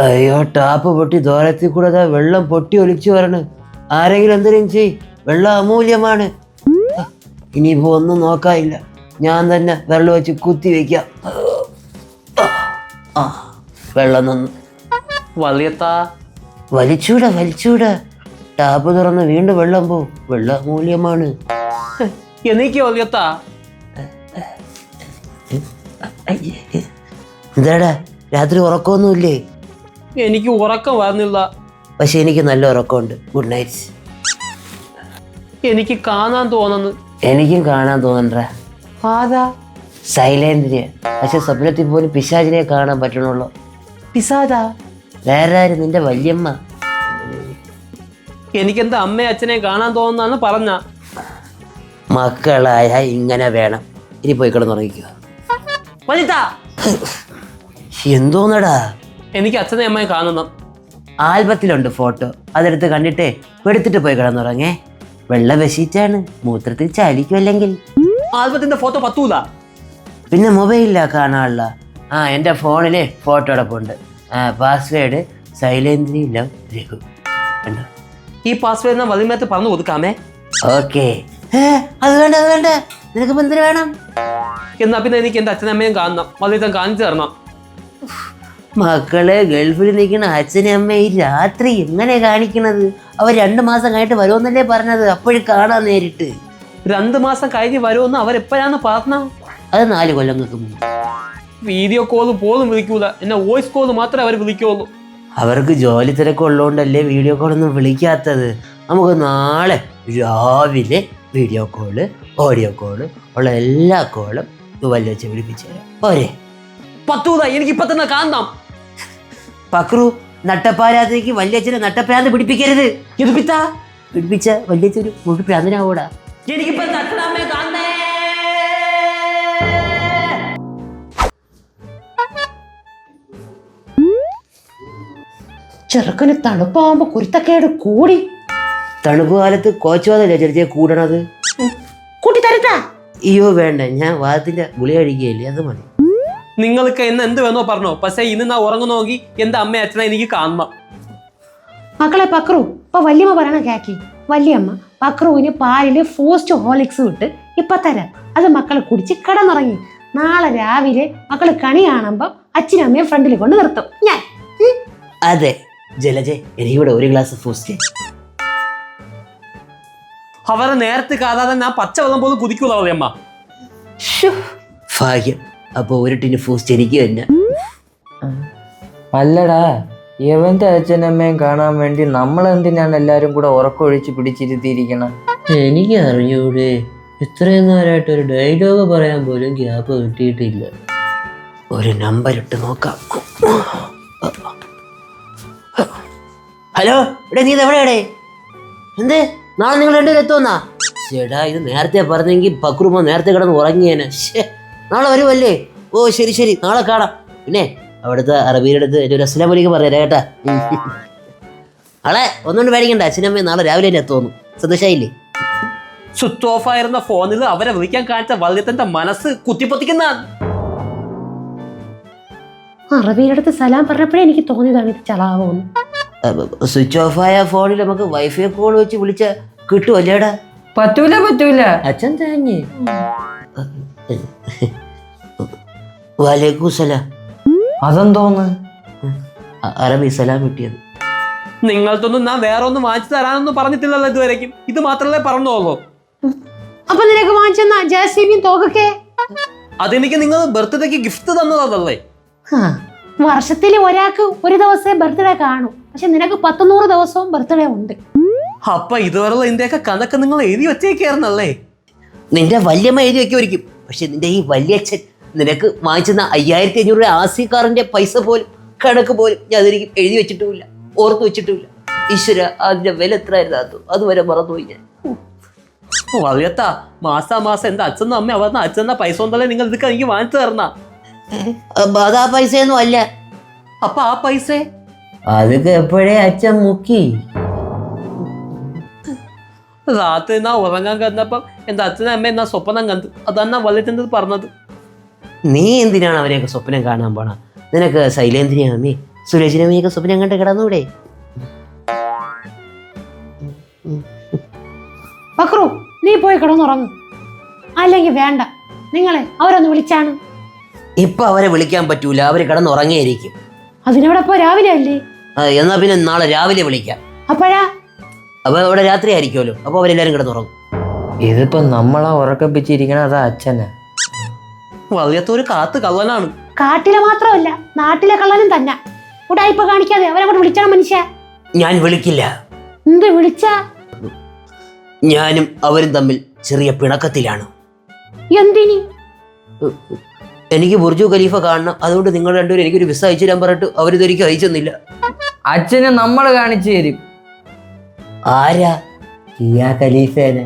അയ്യോ, ടാപ്പ് പൊട്ടി ദ്വാരത്തിൽ കൂടെ വെള്ളം പൊട്ടി ഒലിച്ചു വരണ്. ആരെങ്കിലും എന്തെങ്കിലും ചെയ്, വെള്ളം അമൂല്യമാണ്. ഇനിയിപ്പോ ഒന്നും നോക്കാനില്ല, ഞാൻ തന്നെ വെള്ളം വെച്ച് കുത്തി വെക്കാം. വെള്ളം നന്നു. വലിച്ചൂടാ. ടാപ്പ് തുറന്ന് വീണ്ടും വെള്ളം പോവും. വെള്ളം അമൂല്യമാണ്. എന്താടാ, രാത്രി ഉറക്കമൊന്നുമില്ലേ? എനിക്ക് ഉറക്കം വരുന്നില്ല. പക്ഷെ എനിക്ക് നല്ല ഉറക്കമുണ്ട്. Good night. എനിക്ക് കാണാൻ തോന്നുന്നു. എനിക്കും കാണാൻ തോന്നണ്ട. ആരാ? സൈലേന്ദ്രിയ. പക്ഷെ സ്വപ്നത്തിൽ പോലും പിശാചിനെ കാണാൻ പറ്റണുള്ളൂ. പിശാചാ? വേറെ ആരും, നിന്റെ വല്യമ്മ. എനിക്കെന്താ അമ്മയും അച്ഛനെ കാണാൻ തോന്നുന്നാണ് പറഞ്ഞ. മക്കളായ ഇങ്ങനെ വേണം. ഇനി പോയി കിടന്നുറങ്ങിക്കുക. എന്തോന്നടാ? എനിക്ക് അച്ഛനെ അമ്മയെ കാണുന്നു. ആൽബത്തിലുണ്ട് ഫോട്ടോ, അതെടുത്ത് കണ്ടിട്ടേ എടുത്തിട്ട് പോയി കിടന്നുറങ്ങേ. വെള്ളം വെശിച്ചാണ്, മൂത്രത്തിൽ ചാലിക്കുമല്ലെങ്കിൽ. ആൽബത്തിന്റെ ഫോട്ടോ പത്തൂല. പിന്നെ മൊബൈലിലാ കാണാനുള്ള. എൻ്റെ ഫോണില് ഫോട്ടോ അടപ്പുണ്ട്. Password Sailendri love Raghu. ഈ പാസ്വേഡ് ഞാൻ വലിമേത്ത് പറഞ്ഞു കൊടുക്കാമേ. ഓക്കെ. അത് വേണ്ട, നിനക്ക് എന്തിനു വേണം? എന്നാ പിന്നെ എനിക്ക് എന്റെ അച്ഛനമ്മയും കാണണം. വലിയ കാണിച്ചു തരണം. മക്കളെ, ഗൾഫിൽ നിൽക്കുന്ന അച്ഛനും അമ്മയും ഈ രാത്രി എങ്ങനെ കാണിക്കണത്? അവർ 2 മാസം കഴിഞ്ഞിട്ട് വരുമെന്നല്ലേ പറഞ്ഞത്? അപ്പോഴും കാണാൻ നേരിട്ട്. 2 മാസം കഴിഞ്ഞ് വരുമെന്ന് അവരെപ്പോഴാണ് പറഞ്ഞ? അത് 4 കൊല്ലങ്ങൾക്ക് മുമ്പ്. വീഡിയോ കോള് പോലും വിളിക്കൂല, എന്നെ വോയിസ് കോള് മാത്രമേ അവർ വിളിക്കുള്ളൂ. അവർക്ക് ജോലി തിരക്കുള്ളതുകൊണ്ടല്ലേ വീഡിയോ കോളൊന്നും വിളിക്കാത്തത്. നമുക്ക് നാളെ രാവിലെ വീഡിയോ കോള്, ഓഡിയോ കോള് ഉള്ള എല്ലാ കോളും വലിയ വെച്ച് വിളിപ്പിച്ചു തരാം. പോരെ? പത്തൂല, എനിക്കിപ്പോ തന്നെ കാണണം. പക്രു, നട്ടപ്പാരാത്തേക്ക് വല്യച്ഛനെ നട്ടപ്രാന്ത് പിടിപ്പിക്കരുത്. ഇത് പിത്താ പിടിപ്പിച്ച വല്യച്ഛന് മുഴുവൻ പ്രാന്തനാവൂടാ. എനിക്കിപ്പോ അച്ഛനമ്മയെ കാണണേ. ചെറുക്കന് തണുപ്പാവുമ്പോ കുരുത്തക്കേട് കൂടി. തണുപ്പ് കാലത്ത് കോച്ചുവാതല്ലേ ചെറുതെ കൂടണത്. കൂട്ടി തരട്ടാ? അയ്യോ വേണ്ട, ഞാൻ വാദത്തിന്റെ ഗുളി കഴിക്കുകയില്ലേ, അത് മതി. നിങ്ങൾക്ക് ഇന്ന് എന്ത് വേണോ പറഞ്ഞോ, പക്ഷെ ഇന്ന് ഞാൻ ഉറങ്ങുന്നോക്കി എന്റെ അമ്മ അച്ഛനെ എനിക്ക് കാണണം. മക്കളെ പക്രു, ഇപ്പൊ വല്യമ്മ പറയണ കേക്കി. വല്യമ്മ പക്രുവിന് പാലില് ഫോസ്റ്റ് ഹോർലിക്സ് വിട്ട് ഇപ്പൊ തരാം. അത് മക്കളെ കുടിച്ച് കിടന്നുറങ്ങി. നാളെ രാവിലെ മക്കള് കണി കാണുമ്പോ അച്ഛനും അമ്മയെ ഫ്രണ്ടിൽ കൊണ്ട് നിർത്തും ഞാൻ. അതെ ജലജെ, എനിക്കിവിടെ 1 ഗ്ലാസ് ഫൂസ്റ്റ്. അവരെ നേരത്തെ കാണാതെ ഞാൻ പച്ചവെള്ളം പോലും കുതിക്കൂല അമ്മ. ഭാഗ്യം. അപ്പൊ 1 ടിന് ഫൂസ്റ്റ് എനിക്ക് തന്നെ. അല്ലടാ, ഇവന്റെ അച്ഛനമ്മയും കാണാൻ വേണ്ടി നമ്മളെന്തിനാണ് എല്ലാരും കൂടെ ഉറക്കൊഴിച്ച് പിടിച്ചിരുത്തിയിരിക്കണം? എനിക്ക് അറിഞ്ഞൂടെ, ഇത്രയും നേരമായിട്ട് ഒരു ഡയലോഗ് പറയാൻ പോലും ഗ്യാപ്പ് കിട്ടിയിട്ടില്ല. ഒരു നമ്പർ ഇട്ട് നോക്കാം. ഹലോ, ഇവിടെ നീ എവിടെയാടേ? എന്ത്, നാളെ നിങ്ങൾ 2 പേരും എത്തുമെന്നാ? ചേടാ, ഇത് നേരത്തെ പറഞ്ഞെങ്കിൽ പക്രുമോ നേരത്തെ കിടന്ന് ഉറങ്ങിയേനെ. നാളെ വരുമല്ലേ? ഓ ശരി, നാളെ കാണാം. പിന്നെ അവിടുത്തെ അറബിയുടെ അടുത്ത് ഒരു അസ്സലാമു അലൈക്കും പറഞ്ഞേരാ കേട്ടാ. ആളെ ഒന്നുകൊണ്ട് പേടിക്കണ്ട, അച്ഛനമ്മ നാളെ രാവിലെ തന്നെ എത്തുന്നു. സന്തോഷായില്ലേ? സ്വിച്ച് ഓഫ് ആയിരുന്ന ഫോണിൽ അവരെ വിളിക്കാൻ കാണിച്ച വല്യത്തിന്റെ മനസ്സ് കുത്തിപ്പൊത്തിക്കുന്ന. അറബിയുടെ അടുത്ത് സലാം പറഞ്ഞപ്പോഴേ എനിക്ക് തോന്നിയതാണ് ഇത് ചളാവോന്ന്. സ്വിച്ച് ഓഫ് ആയ ഫോണിൽ നമുക്ക് വൈഫൈ കോൾ വെച്ച് വിളിച്ച കിട്ടുമല്ലേടാ? പറ്റൂല. അച്ഛൻ തേഞ്ഞ്. വലൈക്കും സലാം. അതെന്തോന്ന്? അറബി സലാം കിട്ടിയത്. നിങ്ങൾക്കൊന്നും ഞാൻ വേറെ ഒന്നും വാങ്ങിച്ചു തരാനൊന്നും പറഞ്ഞിട്ടില്ലല്ലോ ഇതുവരെയും. ഇത് മാത്രമല്ലേ പറഞ്ഞോളൂ. അപ്പൊ നിനക്ക് വാങ്ങിച്ചെന്നാ ജെസിബിയും തോക്കൊക്കെ? അതെനിക്ക് നിങ്ങൾ ബർത്ത്ഡേക്ക് ഗിഫ്റ്റ് തന്നതല്ലേ. വർഷത്തിൽ ഒരാൾക്ക് 1 ദിവസമേ ബർത്ത്ഡേ കാണൂ, പക്ഷെ നിനക്ക് 100 ദിവസവും ബർത്ത്ഡേ ഉണ്ട്. അപ്പൊ ഇതുവരെയുള്ള ഇന്ത്യയൊക്കെ കണക്ക് നിങ്ങൾ എഴുതി വെച്ചേക്കായിരുന്നല്ലേ? നിന്റെ വല്യമ്മ എഴുതി വെക്കുമായിരിക്കും, പക്ഷെ നിന്റെ ഈ വല്യച്ഛൻ നിനക്ക് വാങ്ങിച്ചെന്ന 5500 രൂപ ആസി കാറിന്റെ പൈസ പോലും കണക്ക് പോലും ഞാൻ അതെനിക്ക് എഴുതി വെച്ചിട്ടുമില്ല, ഓർത്ത് വെച്ചിട്ടുമില്ല. ഈശ്വര, അതിന്റെ വില എത്രയായിരുന്നു അതുവരെ മറന്നുപോയി ഞാൻ. വല്യത്താ, മാസം എന്റെ അച്ഛനും അമ്മ അവരുടെ അച്ഛന്ന പൈസ കൊണ്ടല്ലേ നിങ്ങൾ ഇതൊക്കെ എനിക്ക് വാങ്ങിച്ചു തരണ. അതാ പൈസയൊന്നും അല്ല. അപ്പൊ ആ പൈസ അതൊക്കെ എപ്പോഴേ അച്ഛൻ മുക്കി. രാത്രി എന്നാ ഉറങ്ങാൻ കിടന്നപ്പം എൻ്റെ അച്ഛനും അമ്മ എന്നാ സ്വപ്നം കണ്ടു. അതാണ് വല്യച്ഛൻ്റെ പറഞ്ഞത്. നീ എന്തിനാണ് അവരെയൊക്കെ സ്വപ്നം കാണാൻ പോണ? നിനക്ക് ശൈലേന്ദ്രിയമ്മേ സുരേഷിനമ്മയൊക്കെ സ്വപ്നം കണ്ട് കിടന്നൂടെ? പക്രു, നീ പോയി കിടന്നുറങ്ങും. അല്ലെങ്കിൽ വേണ്ട, നിങ്ങളെ അവരൊന്ന് വിളിച്ചാണ്. ഇപ്പൊ അവരെ വിളിക്കാൻ പറ്റൂല, അവര് കിടന്നുറങ്ങിയായിരിക്കും. അതിനവിടെ പോ, രാവിലെ അല്ലേ? എന്നാ പിന്നെ നാളെ രാവിലെ വിളിക്കാം. അപ്പോഴാ? അപ്പൊ ഇവിടെ രാത്രി ആയിരിക്കുമല്ലോ, അപ്പൊ അവരെല്ലാരും കിടന്നുറങ്ങും. ഇതിപ്പോ നമ്മളാ ഉറക്കപ്പിച്ചിരിക്കണ അതാ അച്ഛനെ. വല്യത്തൊരു കാത്ത് കള്ളനാണ്. കാട്ടിലെ മാത്രമല്ല, നാട്ടിലെ കള്ളനും തന്നെ. ഉടായിപ്പ കാണിക്കാതെ അവരങ്ങോട്ട് വിളിച്ചാണ് മനുഷ്യ. ഞാൻ വിളിക്കില്ല. എന്ത് വിളിച്ചാ? ഞാനും അവരും തമ്മിൽ ചെറിയ പിണക്കത്തിലാണ്. എന്തിനി? എനിക്ക് ബുർജു ഖലീഫ കാണണം, അതുകൊണ്ട് നിങ്ങൾ രണ്ടുപേരും എനിക്കൊരു വിസ അയച്ചു തരാൻ പറഞ്ഞിട്ട് അവരിതൊരിക്കും അയച്ചെന്നില്ല. അച്ഛനെ നമ്മൾ കാണിച്ചു തരും. ആരാ? കിയാ ഖലീഫേനെ.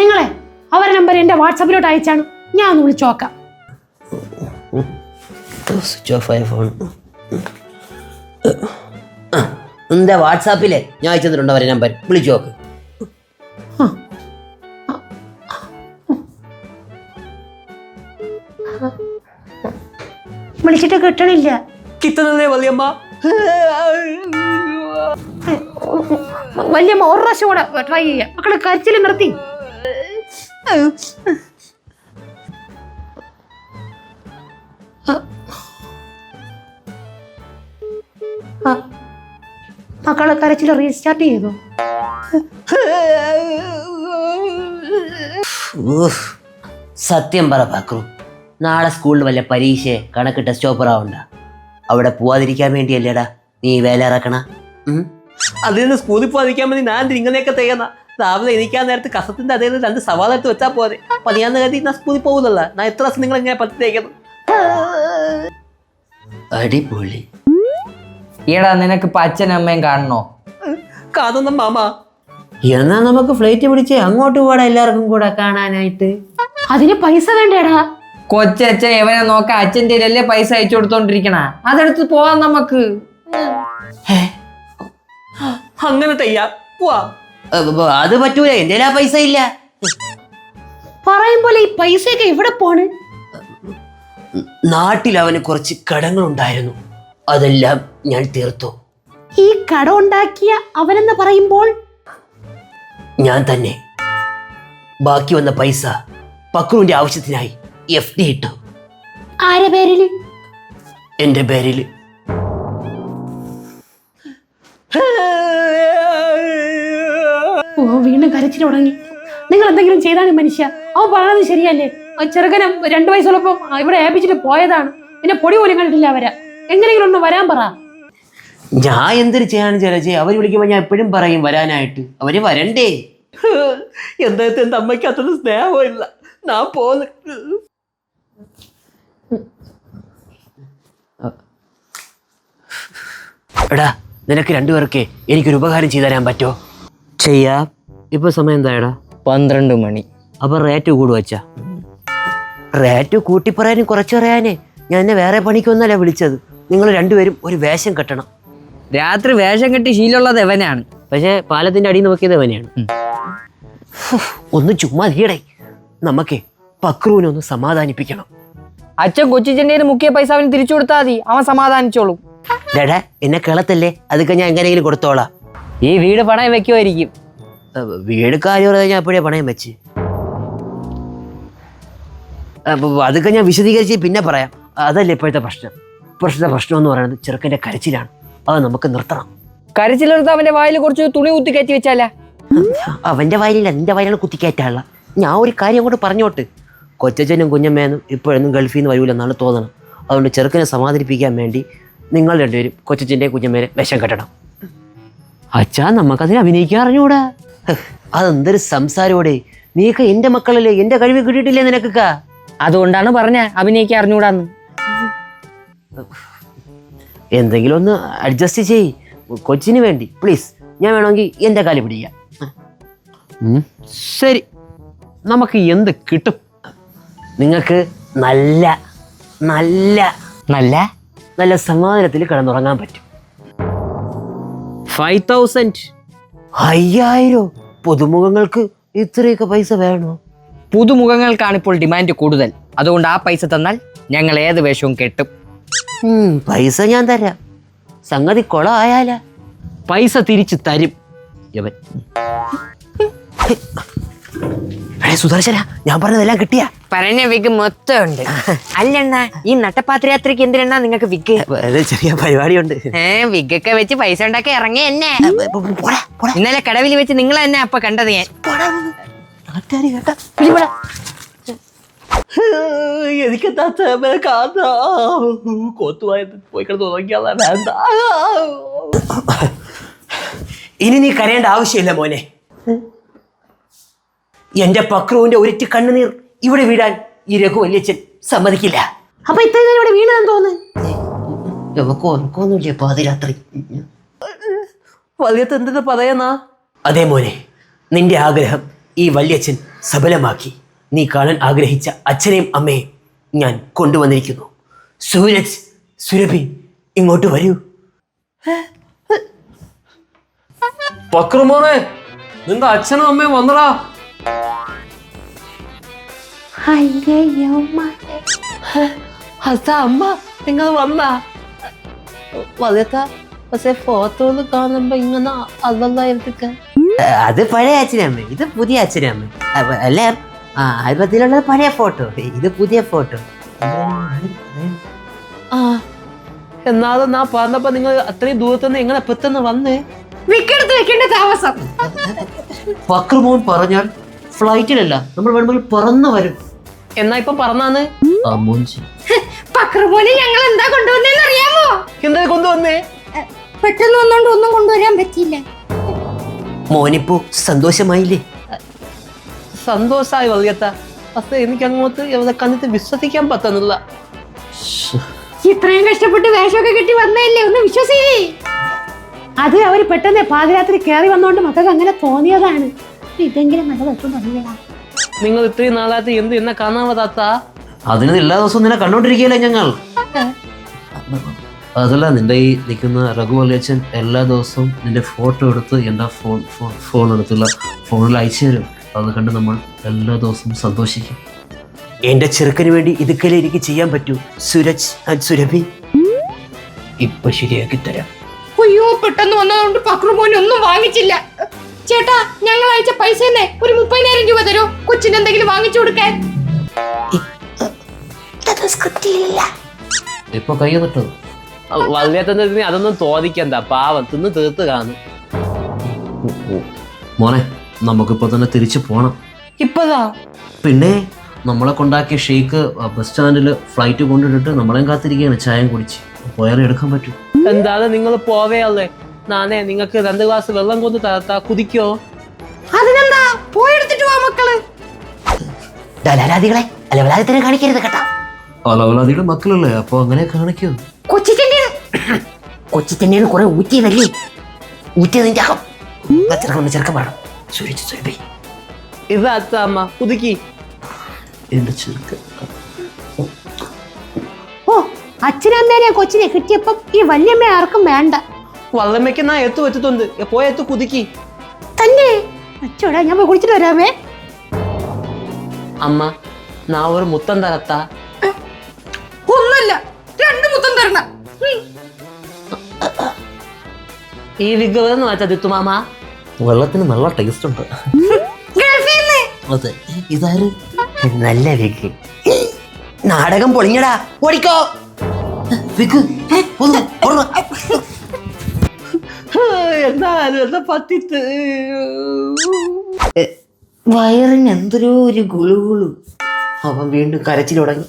നിങ്ങളെ അവരെ നമ്പർ എന്റെ വാട്സാപ്പിലോട്ട് അയച്ചാണ്, ഞാൻ ഒന്ന് വിളിച്ചു നോക്കാം. സ്വിച്ച് ഓഫ് ആയ ഫോൺ. എന്താ വാട്സാപ്പിലെ ഞാൻ അയച്ചിട്ടുണ്ട് അവരെ നമ്പർ, വിളിച്ചു നോക്ക്. വിളിച്ചിട്ട് കിട്ടണില്ല. കിട്ടുന്നതേ വല്യമ്മ. വല്യമ്മ ഒരു പ്രാവശ്യം കൂടെ ട്രൈ ചെയ്യാം. മക്കളെ കരച്ചിൽ നിർത്തി. മക്കളെ കരച്ചിൽ റീസ്റ്റാർട്ട് ചെയ്തു. സത്യം പറ പക്രു, നാളെ സ്കൂളിൽ വല്ല പരീക്ഷ കണക്ക് ടെസ്റ്റ് പേപ്പർ ആവണ്ട. അവിടെ പോവാതിരിക്കാൻ വേണ്ടിയല്ലേടാ നീ വേല ഇറക്കണ? അതിൽ നിന്ന് സ്കൂളിൽ പോകാതിരിക്കാൻ വേണ്ടി ഞാൻ ഇങ്ങനെയൊക്കെ ചെയ്യുന്ന. രാവിലെ എണീക്കാൻ നേരത്ത് കസത്തിന്റെ അതേ 2 സവാള എടുത്ത് വെച്ചാൽ പോരെ. പതിയാന്ന് കരുതി ഞാൻ സ്കൂളിൽ പോകുന്നല്ല. ഞാൻ എത്ര ദിവസം നിങ്ങൾ എങ്ങനെ പറ്റി തേക്കുന്നത്? അടിപൊളി. ഈടാ നിനക്ക് ഇപ്പൊ അച്ഛനും അമ്മയും കാണണോ? കാണുന്ന മാമ. എന്നാ നമുക്ക് ഫ്ലൈറ്റ് പിടിച്ച് അങ്ങോട്ട് പോടാ, എല്ലാവർക്കും കൂടെ കാണാനായിട്ട്. അതിന് പൈസ വേണ്ടേടാ. കൊച്ചച്ഛൻ ഇവനെ നോക്കാൻ അച്ഛൻ്റെ അല്ലേ പൈസ അയച്ചു കൊടുത്തോണ്ടിരിക്കണ, അതെടുത്ത് പോവാൻ നമുക്ക്. അങ്ങനെ തയ്യാ പോവാ. അത് പറ്റൂല, എന്റെ ആ പൈസ ഇല്ല. പറയും പോലെ ഈ പൈസയൊക്കെ എവിടെ പോണ്? നാട്ടിൽ അവന് കുറച്ച് കടങ്ങളുണ്ടായിരുന്നു, അതെല്ലാം ഞാൻ തീർത്തു. ഈ കട ഉണ്ടാക്കിയ അവനെന്ന് പറയുമ്പോൾ ഞാൻ തന്നെ. ബാക്കി വന്ന പൈസ പക്രുവിന്റെ ആവശ്യത്തിനായി FD ഇട്ടു. ആരെ പേരില്? എന്റെ പേരിൽ. ഓ, വീണ്ടും കരച്ചിൽ തുടങ്ങി. നിങ്ങൾ എന്തെങ്കിലും ചെയ്താണ് മനുഷ്യ. അവൻ പറഞ്ഞത് ശരിയല്ലേ? ചെറുക്കനം 2 വയസ്സുള്ളപ്പം ഇവിടെ ഏൽപ്പിച്ചിട്ട് പോയതാണ്. പിന്നെ പൊടി പോലും കണ്ടിട്ടില്ല അവരെ. എങ്ങനെയെങ്കിലും ഒന്ന് വരാൻ പറ. ഞാൻ എന്തൊരു ചെയ്യാൻ ചേച്ചി, അവര് വിളിക്കുമ്പോ ഞാൻ എപ്പോഴും പറയും വരാനായിട്ട്. അവര് വരണ്ടേ? എന്തായാലും എന്റെ അമ്മയ്ക്ക് അത്ര സ്നേഹമില്ല. ഞാൻ പോന്ന്. എടാ, നിനക്ക് രണ്ടുപേർക്ക് എനിക്കൊരു ഉപകാരം ചെയ്തു തരാൻ പറ്റുമോ? ചെയ്യാം. ഇപ്പൊ സമയം എന്തായടാ? 12 മണി. അപ്പൊ റേറ്റ് കൂടു വച്ചാ? റേറ്റ് കൂട്ടി പറയാനും കുറച്ച് പറയാനേ ഞാൻ എന്നെ വേറെ പണിക്കൊന്നല്ല വിളിച്ചത്. നിങ്ങൾ രണ്ടുപേരും ഒരു വേഷം കെട്ടണം. രാത്രി വേഷം കെട്ടി ശീലമുള്ളത് എവനാണ്. പക്ഷെ പാലത്തിന്റെ അടിയിൽ നോക്കിയത് അവനെയാണ്. ഒന്ന് ചുമ്മാ തീയടേ. നമുക്കേ പക്രുവിനെ ഒന്ന് സമാധാനിപ്പിക്കണം. അച്ഛൻ കൊച്ചിച്ചൻ്റെ മുക്കിയ പൈസ അവന് തിരിച്ചു കൊടുത്താൽ മതി, അവൻ സമാധാനിച്ചോളും. ഡാടാ, എന്നെ കിളത്തല്ലേ, അതൊക്കെ ഞാൻ എങ്ങനെയെങ്കിലും കൊടുത്തോളാം. ഈ വീട് പണയം വെക്കുമായിരിക്കും. വീട് കാര്യം ഞാൻ എപ്പോഴേ പണയം വെച്ച്. അതൊക്കെ ഞാൻ വിശദീകരിച്ച് പിന്നെ പറയാം. അതല്ലേ ഇപ്പോഴത്തെ പ്രശ്നം എന്ന് പറയുന്നത് ചെറുക്കൻ്റെ കരച്ചിലാണ്. അത് നമുക്ക് നിർത്തണം. കരച്ചിലെടുത്ത് അവന്റെ വായിൽ കുറച്ച് തുണി കുത്തി കയറ്റി വെച്ചാലാ? അവൻ്റെ വായിലില്ല, എൻ്റെ വായിലാണ് കുത്തിക്കയറ്റാനുള്ള. ഞാൻ ഒരു കാര്യം അങ്ങോട്ട് പറഞ്ഞോട്ട്. കൊച്ചച്ഛനും കുഞ്ഞമ്മേനും ഇപ്പോഴൊന്നും ഗൾഫിൽ നിന്ന് വരൂലെന്നാണ് തോന്നണം. അതുകൊണ്ട് ചെറുക്കനെ സമാധാനിപ്പിക്കാൻ വേണ്ടി നിങ്ങൾ രണ്ടുപേരും കൊച്ചച്ഛൻ്റെ കുഞ്ഞമ്മേനെ വിഷം കെട്ടണം. അച്ഛാ, നമുക്കതിന് അഭിനയിക്കാൻ അറിഞ്ഞൂടാ. അതെന്തൊരു സംസാരോടെ. നീക്ക് എൻ്റെ മക്കളല്ലേ, എൻ്റെ കഴിവ് കിട്ടിയിട്ടില്ലേ നിനക്കൊക്കെ? അതുകൊണ്ടാണ് പറഞ്ഞ അഭിനയിക്കാൻ അറിഞ്ഞൂടാന്ന്. എന്തെങ്കിലും ഒന്ന് അഡ്ജസ്റ്റ് ചെയ്യ് കൊച്ചിന് വേണ്ടി പ്ലീസ്. ഞാൻ വേണമെങ്കിൽ എൻ്റെ കാല് പിടിക്കാം. ശരി, നമുക്ക് എന്ത് കിട്ടും? നിങ്ങൾക്ക് നല്ല നല്ല നല്ല നല്ല സമാധാനത്തിൽ കിടന്നുറങ്ങാൻ പറ്റും. 5000. 5000 പുതുമുഖങ്ങൾക്ക് ഇത്രയൊക്കെ പൈസ വേണോ? പുതുമുഖങ്ങൾക്കാണ് ഇപ്പോൾ ഡിമാൻഡ് കൂടുതൽ. അതുകൊണ്ട് ആ പൈസ തന്നാൽ ഞങ്ങൾ ഏത് വേഷവും കെട്ടും. പൈസ ഞാൻ തരാം. സംഗതി കൊളമായാല പൈസ തിരിച്ചു തരും ഇവൻ. സുദർശന, ഞാൻ പറഞ്ഞതെല്ലാം കിട്ടിയ? പറഞ്ഞ വിഗ് മൊത്തം ഉണ്ട്. അല്ലണ്ണ, ഈ നട്ടപ്പാത്രയാത്രയ്ക്ക് എന്തിനാ നിങ്ങൾക്ക് വിഗ്? ചെറിയ പരിപാടിയുണ്ട്. വിഗൊക്കെ വെച്ച് പൈസ ഉണ്ടാക്കി ഇറങ്ങി എന്നെ. ഇന്നലെ കടവിൽ വെച്ച് നിങ്ങൾ തന്നെ അപ്പൊ കണ്ടത് ഞാൻ. എനിക്ക് കൊത്തുവായത് പോയി കിടന്ന് ഉറങ്ങിയാളാ വേണ്ട. ഇനി നീ കരയേണ്ട ആവശ്യമില്ല മോനെ. എന്റെ പക്രുവിന്റെ ഒരിറ്റ് കണ്ണുനീർ ഇവിടെ വീഴാൻ ഈ രഘു വല്യച്ഛൻ സമ്മതിക്കില്ല. അപ്പൊ ഇത്രയും നേരം ഇവിടെ വീണെന്ന് തോന്നുന്നു. ഉറക്കൊന്നുമില്ല പാതിരാത്രി. വല്യത്ത് എന്തെന്ന് പറയുന്നാ? അതേ മോനെ, നിന്റെ ആഗ്രഹം ഈ വല്യച്ഛൻ സഫലമാക്കി. നീ കാണാൻ ആഗ്രഹിച്ച അച്ഛനെയും അമ്മയെയും ഞാൻ കൊണ്ടുവന്നിരിക്കുന്നു. സൂരജ്, സുരഭി, ഇങ്ങോട്ട് വരൂ. പക്രുമോനെ, നിന്റെ അച്ഛനും അമ്മയും വന്നടാ. അമ്മ നിങ്ങൾ വന്ന വലത്ത പക്ഷെ ഫോട്ടോയിൽ കാണുമ്പോ ഇങ്ങനെ അതല്ലായിരിക്ക. അത് പഴയ അച്ഛനമ്മ, ഇത് പുതിയ അച്ഛനമ്മ. അല്ല, ആൽബത്തിലുള്ള പഴയ ഫോട്ടോ, ഇത് പുതിയ ഫോട്ടോ. ആ, എന്നാലും ഞാൻ പറഞ്ഞപ്പോ നിങ്ങൾ അത്രയും ദൂരത്തുനിന്ന് എങ്ങനെ പെട്ടെന്ന് വന്നേ? വെക്കേണ്ട താമസം. പക്രുമോൻ പറഞ്ഞാൽ ഫ്ലൈറ്റിലല്ല, നമ്മൾ വേണമെങ്കിൽ പറന്നു വരും. എന്നാ ഇപ്പൊ പറഞ്ഞാന്ന് പക്രുമോനെ ഞങ്ങൾ എന്താ കൊണ്ടുവന്നേന്ന് അറിയാമോ? എന്താ കൊണ്ടുവന്നേ? പെട്ടെന്ന് വന്നോണ്ട് ഒന്നും കൊണ്ടുവരാൻ പറ്റിയില്ല. മോനിപ്പോ സന്തോഷമായില്ലേ? സന്തോഷായി വല്യത്ത. പക്ഷെ എനിക്ക് അങ്ങോട്ട് ഇവിടെ കണ്ടിട്ട് വിശ്വസിക്കാൻ പറ്റുന്നില്ല. ഇത്രയും കഷ്ടപ്പെട്ട് വേഷമൊക്കെ കിട്ടി വന്നതല്ലേ, ഒന്ന് വിശ്വസിക്കേ. അത് അവര് പെട്ടെന്ന് പാതിരാത്രി കയറി വന്നോണ്ട് മക്കൾക്ക് അങ്ങനെ തോന്നിയതാണ്. ഇതെങ്കിലും നല്ലതൊട്ടും പറഞ്ഞില്ല. നിങ്ങൾ ഇത്രയും നാളായിട്ട് എന്ത് എന്നെ കാണാൻ വരാത്ത? അതിന് എല്ലാ ദിവസവും നിന്നെ കണ്ടോണ്ടിരിക്കുകയല്ലേ ഞങ്ങൾ. അതല്ല, നിന്റെ ഈ നിൽക്കുന്ന രഘു വല്യച്ഛൻ എല്ലാ ദിവസവും നിന്റെ ഫോട്ടോ എടുത്ത് എൻ്റെ ഫോൺ എടുത്തുള്ള ഫോണിൽ അയച്ചു തരും. അത് കണ്ട് നമ്മൾ എല്ലാ ദിവസവും സന്തോഷിക്കും. എന്റെ ചെറുക്കന് വേണ്ടി ഇതൊക്കെ എനിക്ക് ചെയ്യാൻ പറ്റൂ. സുരജ് ആൻഡ് സുരഭി ഇപ്പൊ ശരിയാക്കി തരാം. അയ്യോ, പെട്ടെന്ന് വന്നതുകൊണ്ട് പക്രുമോനെ ഒന്നും വാങ്ങിച്ചില്ല. ചേട്ടാ, ഞങ്ങൾ അയച്ച പൈസ തന്നെ ഒരു 30,000 രൂപ തരോ, കൊച്ചിന് എന്തെങ്കിലും വാങ്ങിച്ചു കൊടുക്കാൻ. ഇപ്പൊ കൈ തട്ടോ. വല്യത്തന്നെ അതൊന്നും തോന്നിക്കണ്ട, പാവം തിന്ന് തീർത്ത് കാണും. മോനെ, നമുക്കിപ്പോ തന്നെ തിരിച്ചു പോണം. ഇപ്പതാ? പിന്നെ നമ്മളെ കൊണ്ടാക്കിയ ഷെയ്ക്ക് ബസ് സ്റ്റാൻഡിൽ ഫ്ലൈറ്റ് കൊണ്ടിട്ടിട്ട് നമ്മളെയും കാത്തിരിക്കുകയാണ്. ചായം കുടിച്ച് പോയാലേ എടുക്കാൻ പറ്റൂ. എന്താണ് നിങ്ങൾ പോവേയല്ലേ? നാനേ നിങ്ങൾക്ക് 2 ഗ്ലാസ് വെള്ളം കൊണ്ട് തരത്താ, കുടിക്കോ? അതിനെന്താ, പോയെടുത്തിട്ട് വാ മക്കള്. ഡലാലാദികളെ അലവലാദിത്തിനെ കാണിക്കരുത് കേട്ടോ. അലവലാദിയുടെ മക്കളല്ലേ, അപ്പൊ അങ്ങനെ കാണിക്കൂ. കൊച്ചിത്തന്നെയാണ് കുറെ ഊറ്റിയതല്ലേ, ഊറ്റിയതിന്റെ ചെറുക്കം വേണം. സുരജ്, സുരഭി, ഇത് അച്ഛ അമ്മ കുതുക്കി. എന്റെ ചെറുക്ക. ഓ, അച്ഛനമ്മേനെ കൊച്ചിനെ കിട്ടിയപ്പം ഈ വല്യമ്മ ആർക്കും വേണ്ട. വല്ലമ്മയ്ക്ക് ഞാൻ എത്തു വെച്ചിട്ടുണ്ട്, പോയെത്തു കുതുക്കി. തന്നെ അച്ചോടാ, ഞാൻ പോയി കുളിച്ചിട്ട് വരാമേ. അമ്മ, നാ ഒരു മുത്തം തരത്താ? ഒന്നല്ല, 2 മുത്തം തരണം. ഈ വിഗ്രഹം വെച്ചാ മാമ. വെള്ളത്തിന് നല്ല ടേസ്റ്റ് ഉണ്ട്. അതെ, ഇതാര്? നല്ല വിഗ്. നാടകം പൊളിഞ്ഞടാ, ഓടിക്കോ. എന്നാലും എന്താ പറ്റിട്ട്? വയറിന് എന്തൊരു ഒരു ഗുളുകുളു. അവൻ വീണ്ടും കരച്ചിൽ തുടങ്ങി.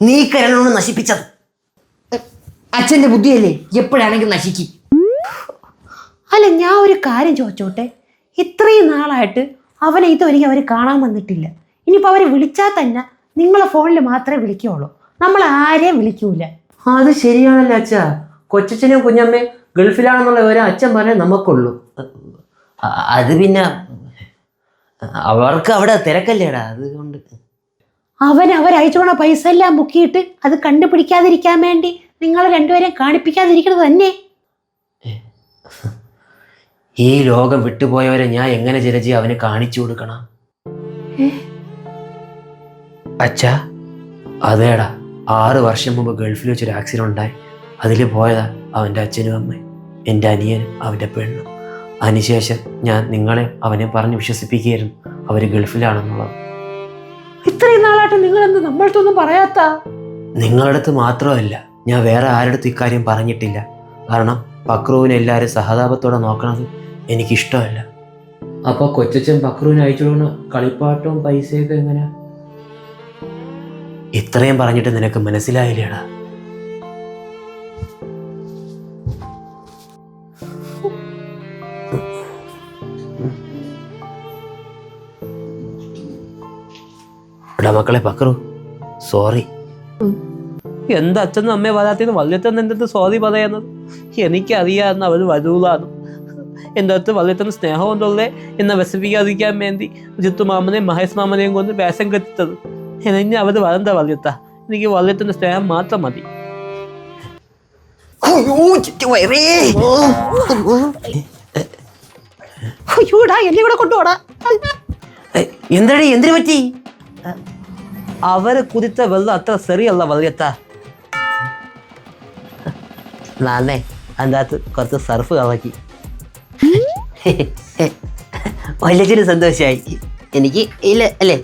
നീ കരളോട് നശിപ്പിച്ചത്. അച്ഛന്റെ ബുദ്ധിയല്ലേ, എപ്പോഴാണെങ്കിലും നശിക്കും. അല്ല, ഞാൻ ഒരു കാര്യം ചോദിച്ചോട്ടെ. ഇത്രയും നാളായിട്ട് അവനെ ഇതുവരെയും അവർ കാണാൻ വന്നിട്ടില്ല. ഇനിയിപ്പോൾ അവരെ വിളിച്ചാൽ തന്നെ നിങ്ങളെ ഫോണിൽ മാത്രമേ വിളിക്കുള്ളൂ, നമ്മൾ ആരെയും വിളിക്കൂല. അത് ശരിയാണല്ലോ അച്ഛാ. കൊച്ചച്ഛനും കുഞ്ഞമ്മയും ഗൾഫിലാണെന്നുള്ള ഒരു അച്ഛൻ പറയാൻ നമുക്കുള്ളൂ. അത് പിന്നെ അവർക്ക് അവിടെ തിരക്കല്ലേടാ, അതുകൊണ്ട്. അവരയച്ചോണ പൈസ എല്ലാം മുക്കിയിട്ട് അത് കണ്ടുപിടിക്കാതിരിക്കാൻ വേണ്ടി നിങ്ങൾ രണ്ടുപേരെയും കാണിപ്പിക്കാതിരിക്കുന്നത് തന്നെ. ഈ ലോകം വിട്ടുപോയവരെ ഞാൻ എങ്ങനെ ജലജി അവന് കാണിച്ചു കൊടുക്കണം? അച്ഛാ, അതേടാ, 6 വർഷം മുമ്പ് ഗൾഫിൽ വെച്ചൊരു ആക്സിഡന്റ് ഉണ്ടായി. അതിൽ പോയതാ അവൻ്റെ അച്ഛനും അമ്മയും, എൻ്റെ അനിയനും അവൻ്റെ പെണ്ണും. അതിനുശേഷം ഞാൻ നിങ്ങളെ അവനെ പറഞ്ഞ് വിശ്വസിപ്പിക്കുകയായിരുന്നു അവർ ഗൾഫിലാണെന്നുള്ളത്. ഇത്രയും നാളായിട്ട് നിങ്ങളെന്ത് നമ്മളടുത്തൊന്നും പറയാത്ത? നിങ്ങളടുത്ത് മാത്രമല്ല, ഞാൻ വേറെ ആരടുത്തും ഇക്കാര്യം പറഞ്ഞിട്ടില്ല. കാരണം പക്രുവിനെ എല്ലാവരും സഹതാപത്തോടെ നോക്കണത് എനിക്കിഷ്ടമല്ല. അപ്പോൾ കൊച്ചച്ഛൻ പക്രുവിനെ അയച്ചു കൊടുക്കുന്ന കളിപ്പാട്ടവും പൈസയൊക്കെ എങ്ങനെയാ? ഇത്രയും പറഞ്ഞിട്ട് നിനക്ക് മനസ്സിലായില്ലേടാ? എടാ മക്കളെ പക്രു, സോറി. എന്താ അച്ഛനും അമ്മയെ വരാത്തത് വല്യത്തൻ എൻ്റെ അടുത്ത് സോറി പറയുന്നത്? എനിക്കറിയാമെന്ന് അവർ വരൂലാന്ന്. എൻ്റെ അടുത്ത് വല്യത്തന് സ്നേഹമൊന്നുള്ളേ എന്നെ വിശപ്പിക്കാതിരിക്കാൻ വേണ്ടി ജിത്തു മാമനെയും മഹേഷ് മാമനെയും കൊണ്ട് വേഷം കെട്ടിത്തത്. ഇനി അവർ വരണ്ട വല്യത്ത, എനിക്ക് വല്യത്തിൻ്റെ സ്നേഹം മാത്രം മതി. അയ്യോടാ, എന്നെ കൂടെ കൊണ്ടുപോടാ. എന്താടി, എന്തിനു പറ്റി? അവര് കുതിച്ച വെള്ളം അത്ര ശരിയല്ല വല്യത്ത. നാളെ അതിൻ്റെ അകത്ത് കുറച്ച് സർഫ് കലക്കി. വല്ലച്ചിന് സന്തോഷമായി, എനിക്ക് ഇല്ല അല്ലേ?